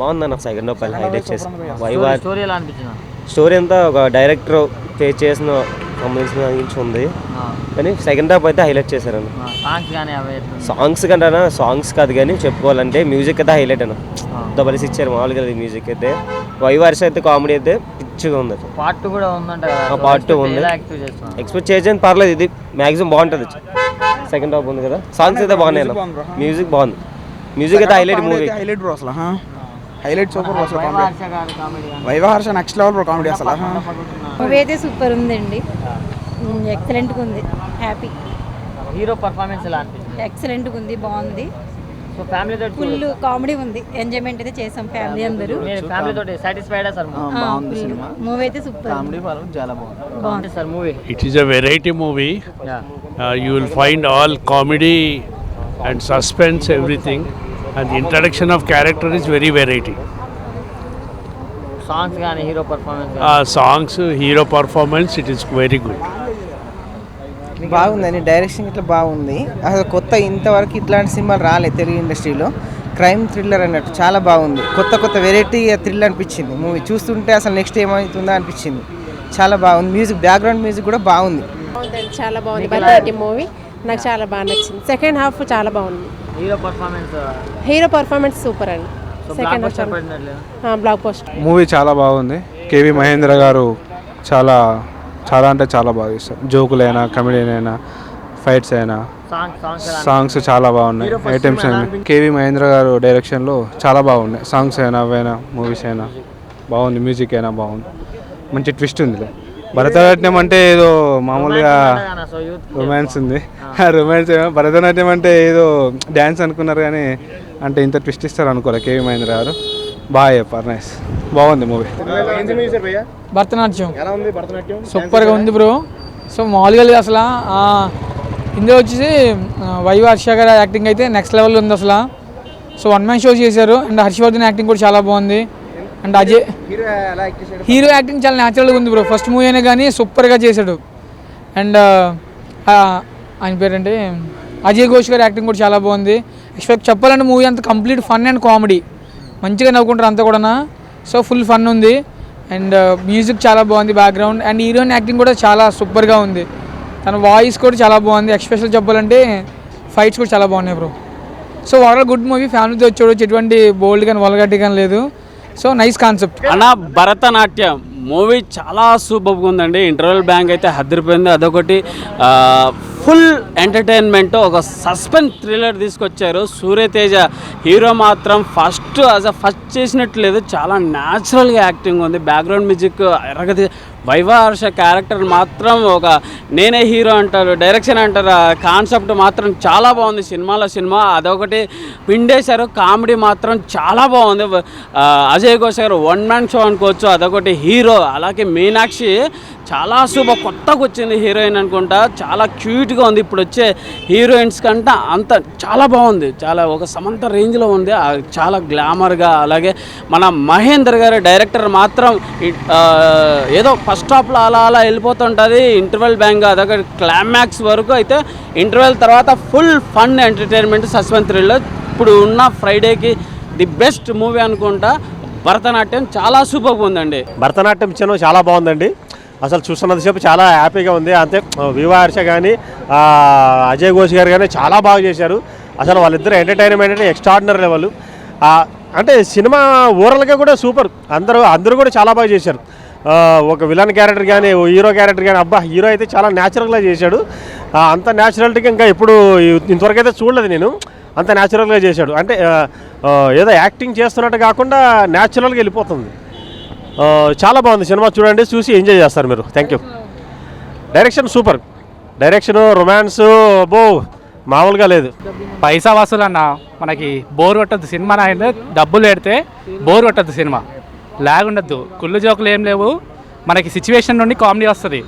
బాగుందన్న. Second half highlight చేసి story ఎలా అనిపించింది? స్టోరీ అంతా ఒక డైరెక్టర్ ఫేస్ చేసిన సంబంధించిన గురించి ఉంది, కానీ సెకండ్ హాఫ్ అయితే హైలైట్ చేశారన్న. సాంగ్స్ కంటే సాంగ్స్ కాదు కానీ చెప్పుకోవాలంటే మ్యూజిక్ అయితే హైలైట్ అన్న. డబల్స్ ఇచ్చారు మామూలుగా మ్యూజిక్ అయితే. వైవర్స్ అయితే కామెడీ అయితే పిచ్చిగా ఉంది. పార్ట్ 2 కూడా ఉందంట కదా? పార్ట్ 2 ఉంది, ఎక్స్పెక్ట్ చేసాను, పర్లేదు. ఇది మ్యాక్సిమం బాగుంటుంది. సెకండ్ హాఫ్ ఉంది కదా, సాంగ్స్ అయితే బాగున్నాయి అన్న. మ్యూజిక్ బాగుంది, మ్యూజిక్ అయితే హైలైట్. మూవీ హైలైట్ బ్రో, అసలు హైలైట్ సూపర్ అసలు. Viva Harsha next level bro comedy అసలు. మూవీ అయితే సూపర్ ఉందండి, ఎక్సలెంట్గా ఉంది. హ్యాపీ. హీరో పర్ఫార్మెన్స్ ఎలా అనిపించింది? ఎక్సలెంట్గా ఉంది, బాగుంది. సో ఫ్యామిలీ తోటి ఫుల్ కామెడీ ఉంది, ఎంజాయ్మెంట్ అయితే చేసాం ఫ్యామిలీ అందరూ. ఫ్యామిలీ తోటి సాటిస్ఫైడ్ సార్? బాగుంది సినిమా, మూవీ అయితే సూపర్, కామెడీ పరంగా చాలా బాగుంది sir movie. It is a variety movie. You will find all comedy and suspense, everything, and the introduction of character is very variety. Songs కానీ hero performance? Songs, hero performance, it is very good. బాగుందండి, direction ఇట్లా బాగుంది. అసలు కొత్త ఇంతవరకు ఇట్లాంటి సినిమాలు రాలేదు తెలుగు ఇండస్ట్రీలో. క్రైమ్ థ్రిల్లర్ అన్నట్టు చాలా బాగుంది. కొత్త వెరైటీ థ్రిల్ అనిపించింది మూవీ చూస్తుంటే. అసలు నెక్స్ట్ ఏమవుతుందో అనిపించింది. చాలా బాగుంది. మ్యూజిక్, బ్యాక్గ్రౌండ్ మ్యూజిక్ కూడా బాగుంది. చాలా బాగుంది. భరతనాట్యం మూవీ నాకు చాలా బాగా నచ్చింది. సెకండ్ హాఫ్ చాలా బాగుంది. హీరో పర్ఫార్మెన్స్ సూపర్ అండి. Second half block post movie చాలా బాగుంది. కేవి మహేంద్ర గారు చాలా అంటే చాలా బాగా చేస్తారు. జోకులైనా, కమెడియన్ అయినా, ఫైట్స్ అయినా, సాంగ్స్ చాలా బాగున్నాయి. ఐటమ్స్ అయినా కేవి మహేంద్ర గారు డైరెక్షన్లో చాలా బాగున్నాయి. సాంగ్స్ అయినా, అవైనా, మూవీస్ అయినా బాగుంది. మ్యూజిక్ అయినా బాగుంది. మంచి ట్విస్ట్ ఉంది. భరతనాట్యం అంటే ఏదో మామూలుగా రొమాన్స్ ఉంది. రొమాన్స్ భరతనాట్యం అంటే ఏదో డ్యాన్స్ అనుకున్నారు, కానీ అంటే ఇంత ట్విస్ట్ ఇస్తారు అనుకోరా కేవి మహేంద్ర గారు. బాగా చెప్పారు, నైస్, బాగుంది మూవీ. భరతనాట్యం సూపర్గా ఉంది బ్రో. సో మామూలుగా లేదు అసలు. ఇందులో వచ్చేసి వైవి హర్ష గారి యాక్టింగ్ అయితే నెక్స్ట్ లెవెల్లో ఉంది అసలు. సో వన్ మ్యాన్ షో చేశారు. అండ్ హర్షవర్ధన్ యాక్టింగ్ కూడా చాలా బాగుంది. అండ్ అజయ్ హీరో యాక్టింగ్ చాలా న్యాచురల్గా ఉంది బ్రో. ఫస్ట్ మూవీ అయినా కానీ సూపర్గా చేశాడు. అండ్ ఆయన పేరంటే అజయ్ ఘోష్ గారి యాక్టింగ్ కూడా చాలా బాగుంది. ఎక్స్పెక్ట్ చెప్పాలంటే మూవీ అంతా కంప్లీట్ ఫన్ అండ్ కామెడీ, మంచిగా నవ్వుకుంటారు అంతా కూడా. సో ఫుల్ ఫన్ ఉంది. అండ్ మ్యూజిక్ చాలా బాగుంది, బ్యాక్గ్రౌండ్. అండ్ హీరోయిన్ యాక్టింగ్ కూడా చాలా సూపర్గా ఉంది. తన వాయిస్ కూడా చాలా బాగుంది. ఎక్స్పెషల్ చెప్పాలంటే ఫైట్స్ కూడా చాలా బాగున్నాయి bro. So overall good movie. ఫ్యామిలీతో వచ్చి ఎటువంటి బోల్డ్ కానీ వల్గట్టి కానీ లేదు. సో నైస్ కాన్సెప్ట్ అన్న. భరతనాట్యం మూవీ చాలా సూపర్గా ఉందండి. ఇంటర్వెల్ బ్యాంక్ అయితే హద్దరిపోయింది. అదొకటి ఫుల్ ఎంటర్టైన్మెంట్, ఒక సస్పెన్స్ థ్రిల్లర్ తీసుకొచ్చారు. సూర్యతేజ హీరో మాత్రం ఫస్ట్ చేసినట్టు లేదు, చాలా న్యాచురల్గా యాక్టింగ్ ఉంది. బ్యాక్గ్రౌండ్ మ్యూజిక్ ఎరగది. వైవహర్ష క్యారెక్టర్ మాత్రం ఒక నేనే హీరో అంటారు, డైరెక్షన్ అంటారు, కాన్సెప్ట్ మాత్రం చాలా బాగుంది. సినిమా అదొకటి పిండేశారు. కామెడీ మాత్రం చాలా బాగుంది. అజయ్ ఘోష్ గారు వన్ మ్యాన్ షో అనుకోవచ్చు. అదొకటి హీరో. అలాగే మీనాక్షి చాలా సూపర్, కొత్తగా వచ్చింది హీరోయిన్ అనుకుంటా. చాలా క్యూట్గా ఉంది. ఇప్పుడు వచ్చే హీరోయిన్స్ కంటే అంత చాలా బాగుంది. చాలా ఒక సమంత రేంజ్లో ఉంది, చాలా గ్లామర్గా. అలాగే మన మహేందర్ గారు డైరెక్టర్ మాత్రం ఏదో ఫస్ట్ హాఫ్లో అలా వెళ్ళిపోతుంటుంది. ఇంటర్వెల్ బ్యాంగ్ అదొక క్లైమాక్స్ వరకు అయితే. ఇంటర్వెల్ తర్వాత full fun entertainment, suspense thriller. ఇప్పుడు ఉన్న ఫ్రైడేకి ది బెస్ట్ మూవీ అనుకుంటా. భరతనాట్యం చాలా సూపర్గా ఉందండి. భరతనాట్యం చిన్న చాలా బాగుందండి. అసలు చూస్తున్నంతసేపు చాలా హ్యాపీగా ఉంది. అంతే వివా హర్ష కానీ అజయ్ ఘోష్ గారు కానీ చాలా బాగా చేశారు. అసలు వాళ్ళిద్దరు ఎంటర్టైన్మెంట్ అంటే ఎక్స్ట్రాడినరీ లెవెల్. అంటే సినిమా ఓవరాల్గా కూడా సూపర్. అందరూ కూడా చాలా బాగా చేశారు. ఒక విలన్ క్యారెక్టర్ కానీ, హీరో క్యారెక్టర్ కానీ, అబ్బా హీరో అయితే చాలా న్యాచురల్గా చేశాడు. అంత న్యాచురాలిటీగా ఇంకా ఎప్పుడు ఇంతవరకు అయితే చూడలేదు నేను. అంత న్యాచురల్గా చేశాడు. అంటే ఏదో యాక్టింగ్ చేస్తున్నట్టు కాకుండా న్యాచురల్గా వెళ్ళిపోతుంది. చాలా బాగుంది సినిమా. చూడండి, చూసి ఎంజాయ్ చేస్తారు మీరు. Thank you. Direction super. Direction, romance మామూలుగా లేదు. పైసా వసూలు అన్న. మనకి బోర్ కొట్టద్దు సినిమా. అయితే డబ్బులు పెడితే బోర్ కొట్టద్దు సినిమా. లాగ్ ఉండద్దు. కుళ్ళు జోకులు ఏం లేవు. మనకి సిచ్యువేషన్ నుండి కామెడీ వస్తుంది.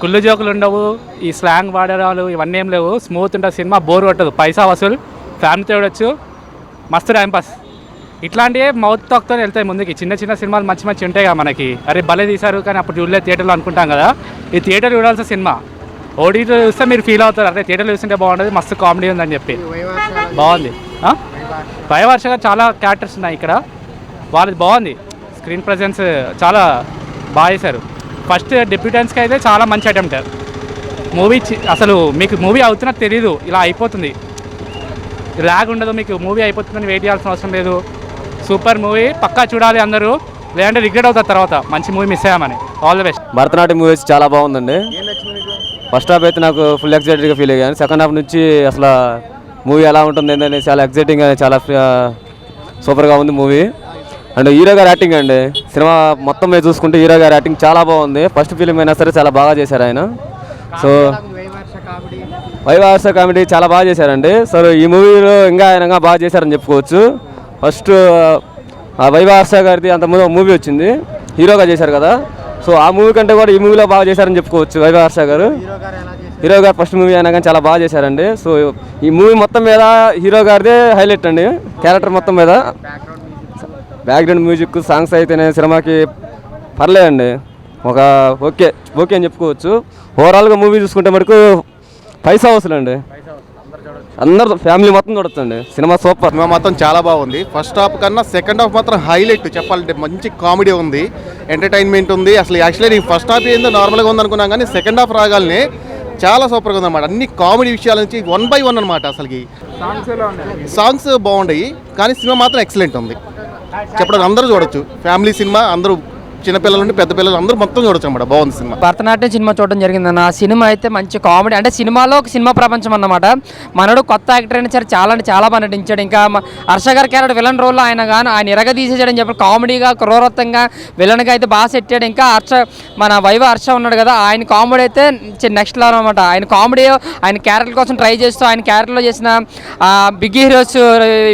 కుళ్ళు జోకులు ఉండవు, ఈ స్లాంగ్ వాడరాలు ఇవన్నీ ఏం లేవు. స్మూత్ ఉంటుంది సినిమా, బోర్ కొట్టదు. పైసా వసూలు, ఫ్యామిలీతో చూడొచ్చు, మస్తు టైంపాస్. ఇట్లాంటివే మౌత్ టాక్తో వెళ్తాయి ముందుకి. చిన్న సినిమాలు మంచి ఉంటాయి కదా మనకి. అరే భలే తీశారు కానీ అప్పుడు చూడలేదు థియేటర్లో అనుకుంటాం కదా. ఈ థియేటర్ చూడాల్సిన సినిమా. ఓటీటీలో చూస్తే మీరు ఫీల్ అవుతారు, అరే థియేటర్లో చూస్తుంటే బాగుంటుంది, మస్తు కామెడీ ఉందని చెప్పి. బాగుంది. వైవి హర్ష గారు చాలా క్యారెక్టర్స్ ఉన్నాయి ఇక్కడ. వాళ్ళది బాగుంది. స్క్రీన్ ప్రజెన్స్ చాలా బాగా చేశారు. ఫస్ట్ డెబ్యూటెంట్స్కి అయితే చాలా మంచి అటెంప్ట్. మూవీ అసలు మీకు మూవీ అవుతున్నట్టు తెలీదు, ఇలా అయిపోతుంది, లాగ్ ఉండదు, మీకు మూవీ అయిపోతుందని వెయిట్ చేయాల్సిన అవసరం లేదు. సూపర్ మూవీ, పక్కా చూడాలి అందరూ, లేదంటే రిగ్రెట్ అవుతారు తర్వాత మంచి మూవీ మిస్ అయ్యామని. All the best. Bharatanatyam movies చాలా బాగుందండి. ఫస్ట్ హాఫ్ అయితే నాకు ఫుల్ ఎక్సైటెడ్గా ఫీల్ అయ్యాను. సెకండ్ హాఫ్ నుంచి అసలు మూవీ ఎలా ఉంటుంది ఏంటంటే చాలా ఎక్సైటింగ్గా, చాలా సూపర్గా ఉంది మూవీ. అండ్ హీరో గారి యాక్టింగ్ అండి, సినిమా మొత్తం మీద చూసుకుంటే హీరో గారి యాక్టింగ్ చాలా బాగుంది. ఫస్ట్ ఫిలిం అయినా సరే చాలా బాగా చేశారు ఆయన. సో వైవార్ష కామెడీ చాలా బాగా చేశారండి. సో ఈ మూవీలో ఇంకా ఆయన బాగా చేశారని చెప్పుకోవచ్చు. ఫస్ట్ వైవార్ష గారిది అంత ముందు మూవీ వచ్చింది, హీరోగా చేశారు కదా. సో ఆ మూవీ కంటే కూడా ఈ మూవీలో బాగా చేశారని చెప్పుకోవచ్చు వైవార్ష గారు. హీరో గారు ఫస్ట్ మూవీ అయినా కానీ చాలా బాగా చేశారండి. సో ఈ మూవీ మొత్తం మీద హీరో గారిదే హైలైట్ అండి, క్యారెక్టర్ మొత్తం మీద. బ్యాక్గ్రౌండ్ మ్యూజిక్, సాంగ్స్ అయితేనే సినిమాకి పర్లేదండి, ఒక ఓకే అని చెప్పుకోవచ్చు. ఓవరాల్గా మూవీ చూసుకుంటే మటుకు పైసా వసూలు అండి, అందరు ఫ్యామిలీ మొత్తం చూడొచ్చండి. Cinema super. సినిమా మొత్తం చాలా బాగుంది. ఫస్ట్ హాఫ్ కన్నా సెకండ్ హాఫ్ మాత్రం హైలైట్ చెప్పాలంటే. మంచి కామెడీ ఉంది, ఎంటర్టైన్మెంట్ ఉంది. అసలు యాక్చువల్లీ నేను ఫస్ట్ హాఫ్ ఏందో నార్మల్గా ఉందనుకున్నాను, కానీ సెకండ్ హాఫ్ రాగానే చాలా సూపర్గా ఉందన్నమాట. అన్ని కామెడీ విషయాల నుంచి 1 by 1 అనమాట. అసలుకి సాంగ్స్ బాగున్నాయి, కానీ సినిమా మాత్రం ఎక్సలెంట్ ఉంది. చెప్పడం అందరూ చూడొచ్చు, ఫ్యామిలీ సినిమా, అందరూ చిన్నపిల్లల నుండి పెద్ద పిల్లలు అందరూ మొత్తం చూడొచ్చు అన్నమాట. బాగుంది సినిమా. భరతనాట్యం సినిమా చూడడం జరిగిందన్న. ఆ సినిమా అయితే మంచి కామెడీ, అంటే సినిమాలో ఒక సినిమా ప్రపంచం అన్నమాట. మనడు కొత్త యాక్టర్ అయినా సరే చాలా అంటే చాలా బాగా నటించాడు. ఇంకా హర్ష గారి క్యారెక్టర్ విలన్ రోల్లో ఆయన ఎరగ తీసేసాడని చెప్పి కామెడీగా క్రూరత్వంగా విలన్గా అయితే బాగా సెట్ అయ్యాడు. ఇంకా మన హర్ష ఉన్నాడు కదా, ఆయన కామెడీ అయితే నెక్స్ట్ లెవెల్ అనమాట. ఆయన కామెడీ, ఆయన క్యారెక్టర్ కోసం ట్రై చేస్తూ ఆయన క్యారెక్టర్లో చేసిన బిగ్ హీరోస్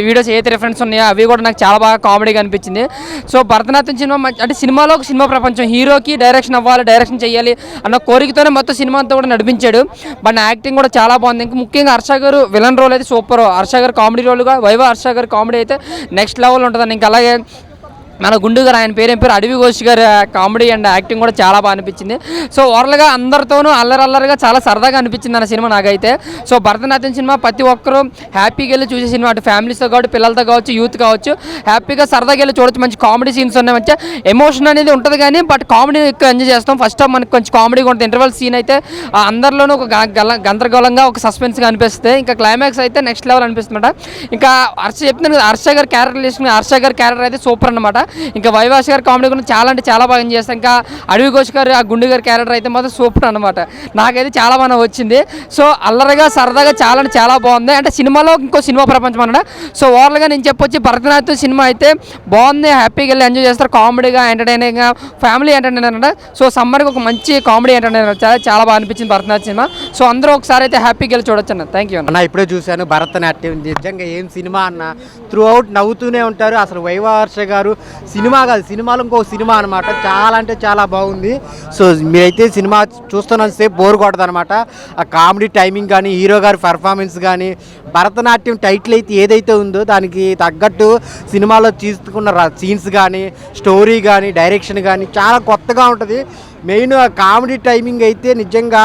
వీడియోస్ ఏదైతే రిఫరెన్స్ ఉన్నాయో అవి కూడా నాకు చాలా బాగా కామెడీగా అనిపించింది. సో భరతనాట్యం సినిమా అంటే సినిమాలో ఒక సినిమా ప్రపంచం, హీరోకి డైరెక్షన్ అవ్వాలి, డైరెక్షన్ చేయాలి అన్న కోరికతోనే మొత్తం సినిమా అంతా కూడా నడిపించాడు. బట్ యాక్టింగ్ కూడా చాలా బాగుంది. ఇంకా ముఖ్యంగా హర్ష గారు విలన్ రోల్ అయితే సూపర్. హర్ష గారు కామెడీ రోల్గా, హర్ష గారు కామెడీ అయితే నెక్స్ట్ లెవెల్ ఉంటుందండి. ఇంకా అలాగే మన గుండు గారు, ఆయన పేరు అడవి ఘోష్ గారు కామెడీ అండ్ యాక్టింగ్ కూడా చాలా బాగా అనిపించింది. సో ఓవరాల్గా అందరితోనూ అల్లరల్లరిగా చాలా సరదాగా అనిపించింది అన్న సినిమా నాకైతే. సో భరతనాట్యం సినిమా ప్రతి ఒక్కరూ హ్యాపీగా వెళ్ళి చూసే సినిమా. అటు ఫ్యామిలీస్తో కావచ్చు, పిల్లలతో కావచ్చు, యూత్ కావచ్చు, హ్యాపీగా సరదాగా వెళ్ళి చూడొచ్చు. మంచి కామెడీ సీన్స్ ఉన్నాయి, మంచి ఎమోషన్ అనేది ఉంటుంది, కానీ బట్ కామెడీ ఎక్కువ ఎంజాయ్ చేస్తాం. ఫస్ట్ హాఫ్ మనకి కొంచెం కామెడీగా ఉంటుంది. ఇంటర్వెల్ సీన్ అయితే అందరిలోనూ ఒక గందరగోళంగా ఒక సస్పెన్స్గా అనిపిస్తుంది. ఇంకా క్లైమాక్స్ అయితే నెక్స్ట్ లెవెల్ అనిపిస్తుందన్నమాట. ఇంకా హర్ష చెప్తున్నాను కదా, హర్ష గారి క్యారెక్టర్ తీసుకుని హర్ష గారి క్యారెక్టర్ అయితే సూపర్ అనమాట. ఇంకా వైవాష్ గారి కామెడీ కూడా చాలా అంటే చాలా బాగా చేస్తాం. ఇంకా అడవి ఘోష్ గారు, ఆ గుండు గారి క్యారెక్టర్ అయితే మాత్రం సూపర్ అనమాట. నాకైతే చాలా బాగా వచ్చింది. సో అల్లరిగా సరదాగా చాలా అంటే చాలా బాగుంది. అంటే సినిమాలో ఇంకో సినిమా ప్రపంచం అన్నమాట. సో ఓవరాల్గా నేను చెప్పొచ్చి భరతనాట్యం సినిమా అయితే బాగుంది, హ్యాపీగా వెళ్ళి ఎంజాయ్ చేస్తారు. కామెడీగా, ఎంటర్టైనింగ్గా, ఫ్యామిలీ ఎంటర్టైనర్ అనమాట. సో సమ్మర్కి ఒక మంచి కామెడీ ఎంటర్టైనర్ చాలా బాగా అనిపించింది భరతనాట్యం సినిమా. సో అందరూ ఒకసారి అయితే హ్యాపీగా వెళ్ళి చూడొచ్చు అన్న. థ్యాంక్ యూ అన్న. ఇప్పుడే చూశాను భరతనాట్యం, నిజంగా ఏం సినిమా అన్న. త్రూ అవుట్ నవ్వుతూనే ఉంటారు. అసలు వైవార్ష గారు సినిమా కాదు, సినిమాలో ఇంకో సినిమా అనమాట. చాలా అంటే చాలా బాగుంది. సో మీరైతే సినిమా చూస్తున్నంతసేపు బోర్ కొట్టదు అనమాట. ఆ కామెడీ టైమింగ్ కానీ, హీరో గారి పర్ఫార్మెన్స్ కానీ, భరతనాట్యం టైటిల్ అయితే ఏదైతే ఉందో దానికి తగ్గట్టు సినిమాలో తీసుకున్న సీన్స్ కానీ, స్టోరీ కానీ, డైరెక్షన్ కానీ చాలా కొత్తగా ఉంటుంది. మెయిన్ ఆ కామెడీ టైమింగ్ అయితే నిజంగా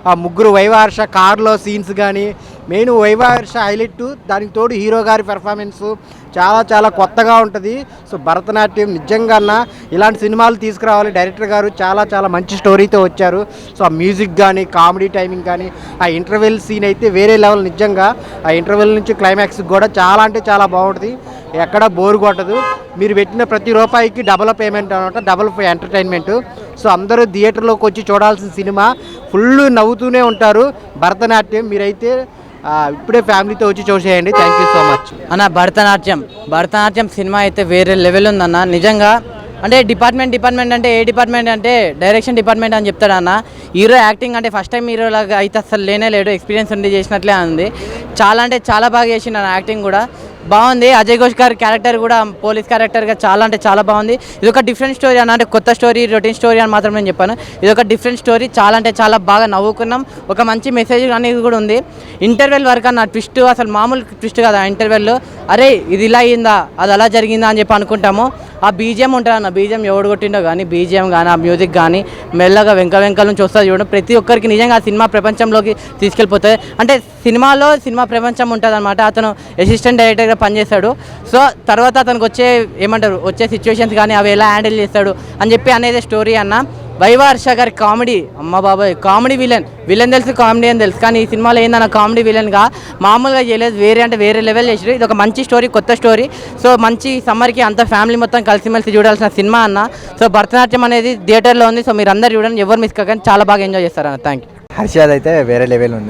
ఆ ముగ్గురు వైవార్ష కార్లో సీన్స్ కానీ, మెయిన్ వైవార్ష హైలైట్, దానికి తోడు హీరో గారి పెర్ఫార్మెన్స్ చాలా చాలా కొత్తగా ఉంటుంది. సో భరతనాట్యం నిజంగా అన్న ఇలాంటి సినిమాలు తీసుకురావాలి. డైరెక్టర్ గారు చాలా చాలా మంచి స్టోరీతో వచ్చారు. సో ఆ మ్యూజిక్ కానీ, కామెడీ టైమింగ్ కానీ, ఆ ఇంటర్వెల్ సీన్ అయితే వేరే లెవెల్. నిజంగా ఆ ఇంటర్వెల్ నుంచి క్లైమాక్స్ కూడా చాలా అంటే చాలా బాగుంటుంది, ఎక్కడ బోర్ కొట్టదు. మీరు పెట్టిన ప్రతి రూపాయికి డబల్ పేమెంట్ అనమాట, డబల్ ఎంటర్టైన్మెంట్. సో అందరూ థియేటర్లోకి వచ్చి చూడాల్సిన సినిమా. ఫుల్ నవ్వుతూనే ఉంటారు. భరతనాట్యం మీరైతే ఇప్పుడే ఫ్యామిలీతో వచ్చి చూసేయండి. థ్యాంక్ యూ సో మచ్ అన్న. భరతనాట్యం సినిమా అయితే వేరే లెవెల్ ఉందన్న నిజంగా. అంటే డిపార్ట్మెంట్ అంటే ఏ డిపార్ట్మెంట్ అంటే డైరెక్షన్ డిపార్ట్మెంట్ అని చెప్తాడు అన్న. హీరో యాక్టింగ్ అంటే ఫస్ట్ టైం హీరోలాగా అయితే అసలు లేడు, ఎక్స్పీరియన్స్ ఉండి చేసినట్లే ఉంది. చాలా అంటే చాలా బాగా చేసిండు అన్న. యాక్టింగ్ కూడా బాగుంది. అజయ్ ఘోష్ గారి క్యారెక్టర్ కూడా పోలీస్ క్యారెక్టర్గా చాలా అంటే చాలా బాగుంది. ఇది ఒక డిఫరెంట్ స్టోరీ అన్న. అంటే కొత్త స్టోరీ, రొటీన్ స్టోరీ అని మాత్రం నేను చెప్పాను. ఇది ఒక డిఫరెంట్ స్టోరీ, చాలా అంటే చాలా బాగా నవ్వుకున్నాం. ఒక మంచి మెసేజ్ అనేది కూడా ఉంది. ఇంటర్వెల్ వరకు అన్న ట్విస్ట్ అసలు మామూలు ట్విస్ట్ కదా. ఇంటర్వెల్లో అరే ఇది ఇలా అయిందా, అది అలా జరిగిందా అని చెప్పి అనుకుంటాము. ఆ బీజిఎం ఉంటుంది అన్న, బీజిఎం ఎవడు కొట్టిండో కానీ బీజిఎం కానీ ఆ మ్యూజిక్ కానీ మెల్లగా వెంకల నుంచి వస్తుంది చూడడం ప్రతి ఒక్కరికి నిజంగా ఆ సినిమా ప్రపంచంలోకి తీసుకెళ్ళిపోతుంది. అంటే సినిమాలో సినిమా ప్రపంచం ఉంటుంది అనమాట. అతను అసిస్టెంట్ డైరెక్టర్గా పనిచేస్తాడు. సో తర్వాత అతనికి వచ్చే సిచ్యువేషన్స్ కానీ అవి ఎలా హ్యాండిల్ చేస్తాడు అని చెప్పి అనేది స్టోరీ అన్న. వైవా హర్ష గారి కామెడీ, అమ్మ బాబాయ్, కామెడీ విలన్ తెలుసు, కామెడీ అని తెలుసు, కానీ ఈ సినిమాలో ఏందన్న కామెడీ విలన్గా మామూలుగా చేయలేదు, వేరే లెవెల్ చేసారు. ఇది ఒక మంచి స్టోరీ, కొత్త స్టోరీ. సో మంచి సమ్మర్కి అంత ఫ్యామిలీ మొత్తం కలిసిమెలిసి చూడాల్సిన సినిమా అన్న. సో భరతనాట్యం అనేది థియేటర్లో ఉంది. సో మీరు అందరు చూడండి, ఎవరు మిస్ కాకండి, చాలా బాగా ఎంజాయ్ చేస్తారు అన్న. Thank you. హర్షద్ అయితే వేరే లెవెల్ ఉంది.